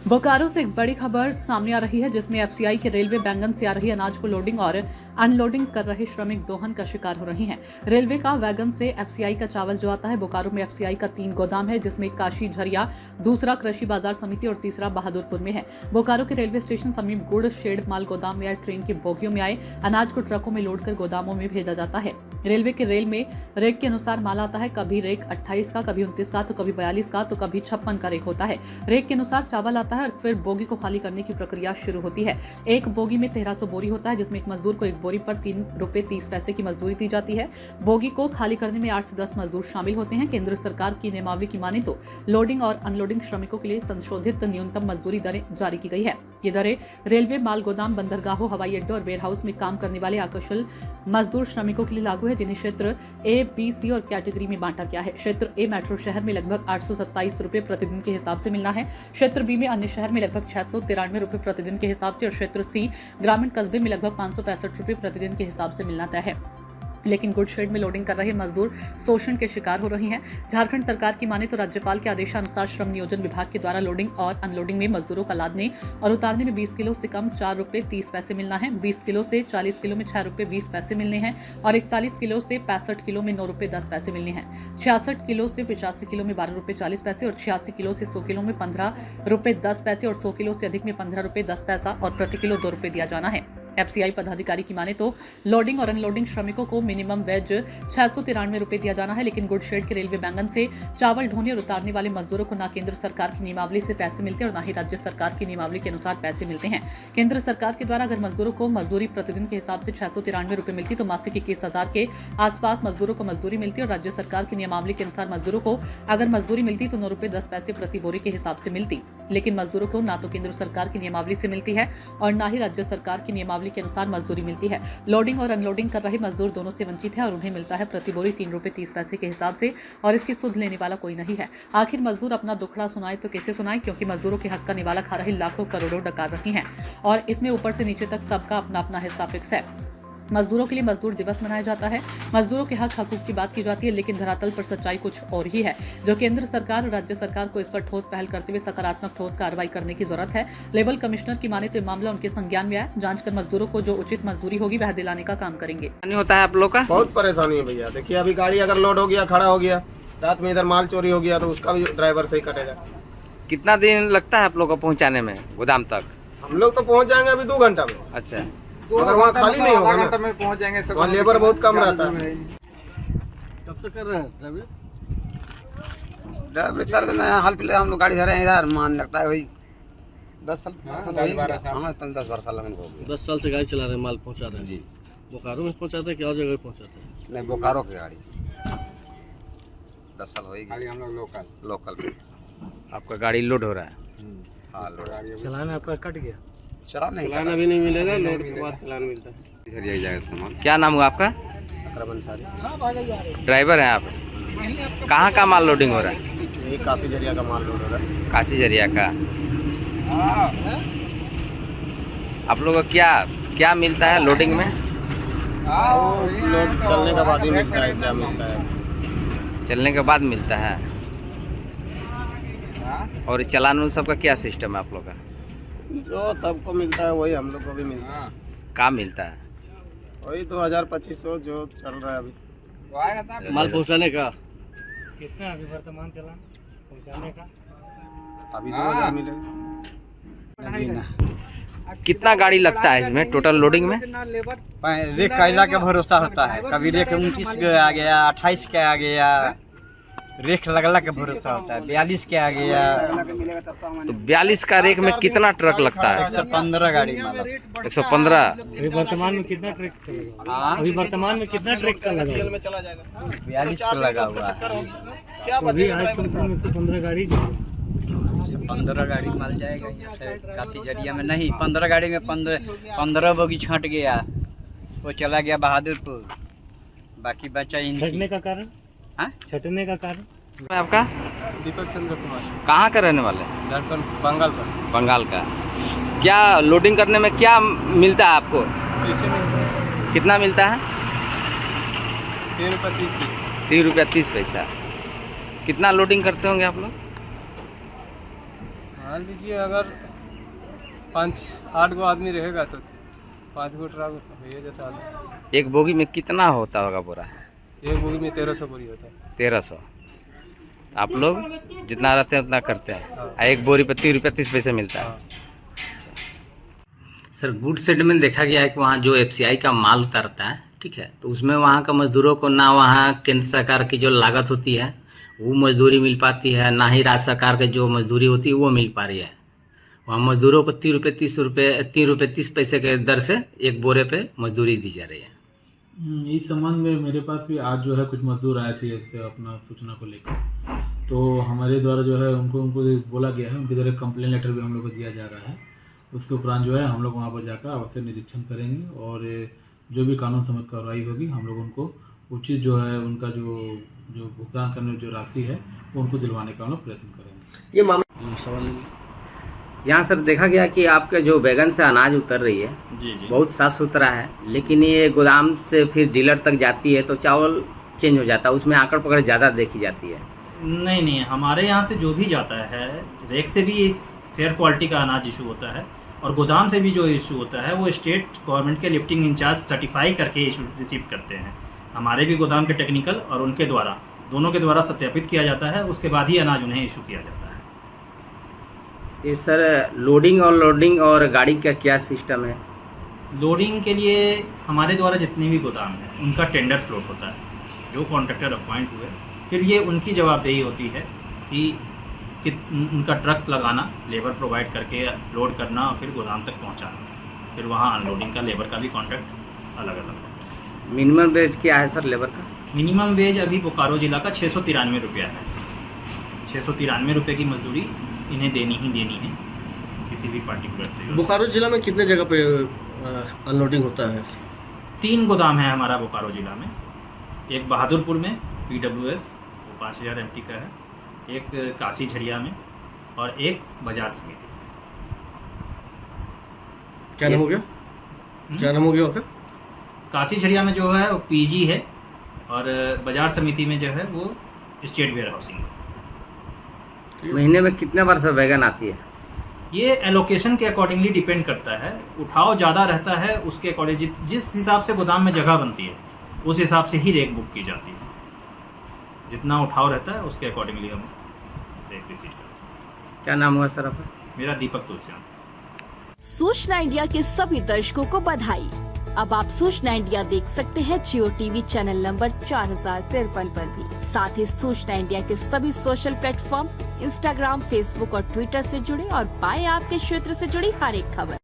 बोकारो से एक बड़ी खबर सामने आ रही है, जिसमें एफसीआई के रेलवे वैगन से आ रही अनाज को लोडिंग और अनलोडिंग कर रहे श्रमिक दोहन का शिकार हो रहे हैं। रेलवे का वैगन से एफसीआई का चावल जो आता है, बोकारो में एफसीआई का 3 गोदाम है, जिसमें काशी झरिया, दूसरा कृषि बाजार समिति और तीसरा बहादुरपुर में है। बोकारो के रेलवे स्टेशन समीप गुड़ शेड माल गोदाम में आए ट्रेन की बोगियों में आए अनाज को ट्रकों में लोड कर गोदामों में भेजा जाता है। रेलवे के रेल में रेक के अनुसार माल आता है, कभी रेक 28 का, कभी 29 का, तो कभी 42 का, तो कभी 56 का रेक होता है। रेक के अनुसार चावल आता है और फिर बोगी को खाली करने की प्रक्रिया शुरू होती है। एक बोगी में 1300 बोरी होता है, जिसमें एक मजदूर को एक बोरी पर 3 रुपए 30 पैसे की मजदूरी दी जाती है। बोगी को खाली करने में 8 से 10 मजदूर शामिल होते हैं। केंद्र सरकार की नियमावली की माने तो लोडिंग और अनलोडिंग श्रमिकों के लिए संशोधित न्यूनतम मजदूरी दरें जारी की गई है। ये दरें रेलवे माल गोदाम, बंदरगाहों, हवाई अड्डों और वेयरहाउस में काम करने वाले अकुशल मजदूर श्रमिकों के लिए लागू है, जिन्हें क्षेत्र ए, बी, सी और कैटेगरी में बांटा गया है। क्षेत्र ए मेट्रो शहर में लगभग 827 रुपए प्रतिदिन के हिसाब से मिलना है। क्षेत्र बी में अन्य शहर में लगभग 693 रुपए प्रतिदिन के हिसाब से और क्षेत्र सी ग्रामीण कस्बे में लगभग 565 रुपए प्रतिदिन के हिसाब से मिलना तय है। लेकिन गुड शेड में लोडिंग कर रहे मजदूर शोषण के शिकार हो रहे हैं। झारखंड सरकार की माने तो राज्यपाल के आदेशानुसार श्रम नियोजन विभाग के द्वारा लोडिंग और अनलोडिंग में मजदूरों का लादने और उतारने में 20 किलो से कम 4 रुपए 30 पैसे मिलना है, 20 किलो से 40 किलो में 6 रुपए 20 पैसे मिलने हैं और 41 किलो से 65 किलो में 9 रुपए 10 पैसे मिलने हैं। 66 किलो से 85 किलो में 12 रुपए 40 पैसे और 86 किलो से 100 किलो में 15 रुपए 10 पैसे और 100 किलो से अधिक में 15 रुपए 10 पैसा और प्रति किलो 2 रुपए दिया जाना है। एफसीआई पदाधिकारी की माने तो लोडिंग और अनलोडिंग श्रमिकों को मिनिमम वेज 693 रुपए दिया जाना है, लेकिन गुड शेड के रेलवे वैगन से चावल ढोने और उतारने वाले मजदूरों को न केंद्र सरकार की नियमावली से पैसे मिलते और न ही राज्य सरकार की नियमावली के अनुसार पैसे मिलते हैं। केंद्र सरकार के द्वारा अगर मजदूरों को मजदूरी प्रतिदिन के हिसाब से 693 रुपए मिलती तो मासिक 21,000 के आसपास मजदूरों को मजदूरी मिलती और राज्य सरकार की नियमावली के अनुसार मजदूरों को अगर मजदूरी मिलती तो 9 रुपए 10 पैसे प्रति बोरी के हिसाब से मिलती। लेकिन मजदूरों को न तो केंद्र सरकार की नियमावली से मिलती है और न ही राज्य सरकार की नियमावली के अनुसार मजदूरी मिलती है। लोडिंग और अनलोडिंग कर रहे मजदूर दोनों से वंचित है और उन्हें मिलता है प्रति बोरी 3 रुपए 30 पैसे के हिसाब से और इसकी सुध लेने वाला कोई नहीं है। आखिर मजदूर अपना दुखड़ा सुनाए तो कैसे सुनाए, क्योंकि मजदूरों के हक का निवाला खा रहे लाखों करोड़ों डकार रही हैं और इसमें ऊपर से नीचे तक सबका अपना अपना हिस्सा फिक्स है। मजदूरों के लिए मजदूर दिवस मनाया जाता है, मजदूरों के हक हकूक की बात की जाती है, लेकिन धरातल पर सच्चाई कुछ और ही है, जो केंद्र सरकार और राज्य सरकार को इस पर ठोस पहल करते हुए सकारात्मक ठोस कार्रवाई करने की जरूरत है। लेबर कमिश्नर की माने तो मामला उनके संज्ञान में आया, जांच कर मजदूरों को जो उचित मजदूरी होगी वह दिलाने का काम करेंगे। होता है आप लोग का बहुत परेशानी है भैया। देखिए अभी गाड़ी अगर लोड हो गया, खड़ा हो गया, रात में इधर माल चोरी हो गया तो उसका भी ड्राइवर से ही कटेगा। कितना दिन लगता है आप लोग को पहुंचाने में गोदाम तक? हम लोग तो पहुंच जाएंगे अभी 2 घंटा में। अच्छा, अगर वहाँ खाली नहीं होगा ना, में पहुंच जाएंगे। वहाँ लेबर बहुत कम रहता है। कब से कर रहे हैं ड्राइवर सर हाल फिलहाल हम लोग गाड़ी धरे हैं इधर, मान लगता है वही 10 साल 10-12 साल लगन हो गए। 10 साल से गाड़ी चला रहे हैं, माल पहुंचा रहे हैं जी। बोकारो में पहुंचाते हैं कि और जगह पहुंचाते हैं? नहीं, बोकारो की गाड़ी 10 साल हो गई। हम लोग लोकल आपका गाड़ी लोड हो रहा है? हाँ, लोड चलाना आपका कट गया। चलान अभी नहीं मिलेगा, लोड के बाद चलान मिलता है। इधर यही जाएगा सामान। क्या नाम हुआ आपका? अकरम अंसारी। ड्राइवर हैं आप? कहाँ का माल लोडिंग हो रहा है? यही काशी झरिया का माल लोड हो रहा है। काशी झरिया का। आप लोग को क्या मिलता है लोडिंग में? लोड चलने के बाद ही मिलता है। क्या मिलता है? चलने के बाद मिलता है। और चलान उन सबका क्या सिस्टम है आप लोग का? जो सबको मिलता है वही हम लोग को भी मिलता है। क्या मिलता है? वही 2000-2500 जो चल रहा है अभी। माल पहुंचाने का कितना अभी वर्तमान चलान पहुंचाने का? अभी 2000 मिलेगा। कितना गाड़ी लगता है इसमें टोटल लोडिंग में? रेक कायदा का भरोसा होता है, कभी रेक 29 के आ गया, 28 के आ गया, रेक लगला के भरोसा होता है, 42 के आ गया। तो 42 का रेक में कितना ट्रक लगता है? 115 गाड़ी मतलब 115। अभी वर्तमान में कितना ट्रक का लगा? अभी वर्तमान में कितना ट्रक का लगा? 42 का लगा हुआ है। अभी आज कम से कम 115 गाड़ी 15 गाड़ी माल जाएगा यहाँ से काशी झरिया में। नहीं, 15 गाड़ी में 15 बोगी छट गया, वो चला गया बहादुरपुर, बाकी बचा छटने का कारण? हाँ, छटने का कारण? आपका? दीपक चंद्र कुमार। कहाँ का रहने वाले? झारखंड, बंगाल का। बंगाल का। क्या लोडिंग करने में क्या मिलता है आपको? पैसे में कितना मिलता है? 3 रुपये 30 पैसे। 3 रुपया 30 पैसा। कितना लोडिंग करते होंगे आप लोग? मान लीजिए अगर 5-8 गो आदमी रहेगा तो 5 गो ट्रक हो जाता है। एक बोगी में कितना होता होगा बोरा? एक बोगी में 1300 बोरी होता है। 1300। आप लोग जितना रहते हैं उतना करते हैं। हाँ। एक बोरी पर 30 रुपये 30 पैसे मिलता है। हाँ। सर गुड सेट में देखा गया है कि वहाँ जो एफसीआई का माल उतारता है, ठीक है, तो उसमें वहाँ का मजदूरों को ना वहाँ केंद्र सरकार की जो लागत होती है वो मजदूरी मिल पाती है, ना ही राज्य सरकार की जो मजदूरी होती है वो मिल पा रही है। वहाँ मजदूरों को 3 रुपये 30 पैसे के दर से एक बोरे पे मजदूरी दी जा रही है। इस संबंध में मेरे पास भी आज जो है कुछ मजदूर आए थे इससे अपना सूचना को लेकर, तो हमारे द्वारा जो है उनको बोला गया है, उनके द्वारा कंप्लेन लेटर भी हम लोग को दिया जा रहा है। उसके उपरांत जो है हम लोग वहाँ पर जाकर अवश्य निरीक्षण करेंगे और जो भी कानून सम्मत कार्रवाई होगी हम लोग उनको उचित जो है उनका जो भुगतान करने की जो राशि है वो उनको दिलवाने का हम लोग प्रयत्न करेंगे। ये मामला सवाल यहाँ सर देखा गया कि आपके जो बैगन से अनाज उतर रही है जी जी बहुत साफ सुथरा है, लेकिन ये गोदाम से फिर डीलर तक जाती है तो चावल चेंज हो जाता है, उसमें आकड़ पकड़ ज़्यादा देखी जाती है। नहीं, हमारे यहाँ से जो भी जाता है रैक से भी फेयर क्वालिटी का अनाज इशू होता है और गोदाम से भी जो इशू होता है वो स्टेट गवर्नमेंट के लिफ्टिंग इंचार्ज सर्टिफाई करके इशू रिसीव करते हैं। हमारे भी गोदाम के टेक्निकल और उनके द्वारा दोनों के द्वारा सत्यापित किया जाता है, उसके बाद ही अनाज उन्हें इशू किया जाता है। ये सर लोडिंग और लोडिंग और गाड़ी का क्या सिस्टम है? लोडिंग के लिए हमारे द्वारा जितने भी गोदाम हैं उनका टेंडर फ्लोट होता है, जो कॉन्ट्रैक्टर अपॉइंट हुए, फिर ये उनकी जवाबदेही होती है कि उनका ट्रक लगाना, लेबर प्रोवाइड करके लोड करना और फिर गोदाम तक पहुंचाना, फिर वहाँ अनलोडिंग का लेबर का भी कॉन्ट्रैक्ट अलग अलग है। मिनिमम वेज क्या है सर लेबर का? मिनिमम वेज अभी बोकारो जिला का 693 रुपया है। 693 रुपये की मजदूरी इन्हें देनी है किसी भी पार्टिकुलर। बोकारो जिला में कितने जगह पे अनलोडिंग होता है? 3 गोदाम है हमारा बोकारो जिला में। एक बहादुरपुर में PWS वो 5000 MT का है, एक काशी झरिया में और एक बाजार समिति। क्या नाम हो गया? क्या नाम हो गया आपका? काशी झरिया में जो है वो PG है और बाजार समिति में जो है वो स्टेट वेयर हाउसिंग है। महीने में कितने बार सर बैगन आती है? ये एलोकेशन के अकॉर्डिंगली डिपेंड करता है। उठाव ज़्यादा रहता है उसके अकॉर्डिंग जिस हिसाब से गोदाम में जगह बनती है उस हिसाब से ही रेक बुक की जाती है। जितना उठाव रहता है उसके अकॉर्डिंगली हम रेक रिसीव करते हैं। क्या नाम हुआ सर आपका? मेरा दीपक तुलसियान। सूचना इंडिया के सभी दर्शकों को बधाई। अब आप सूचना इंडिया देख सकते हैं जियो TV चैनल नंबर 4053 पर भी। साथ ही सूचना इंडिया के सभी सोशल प्लेटफॉर्म इंस्टाग्राम, फेसबुक और ट्विटर से जुड़े और पाएं आपके क्षेत्र से जुड़ी हर एक खबर।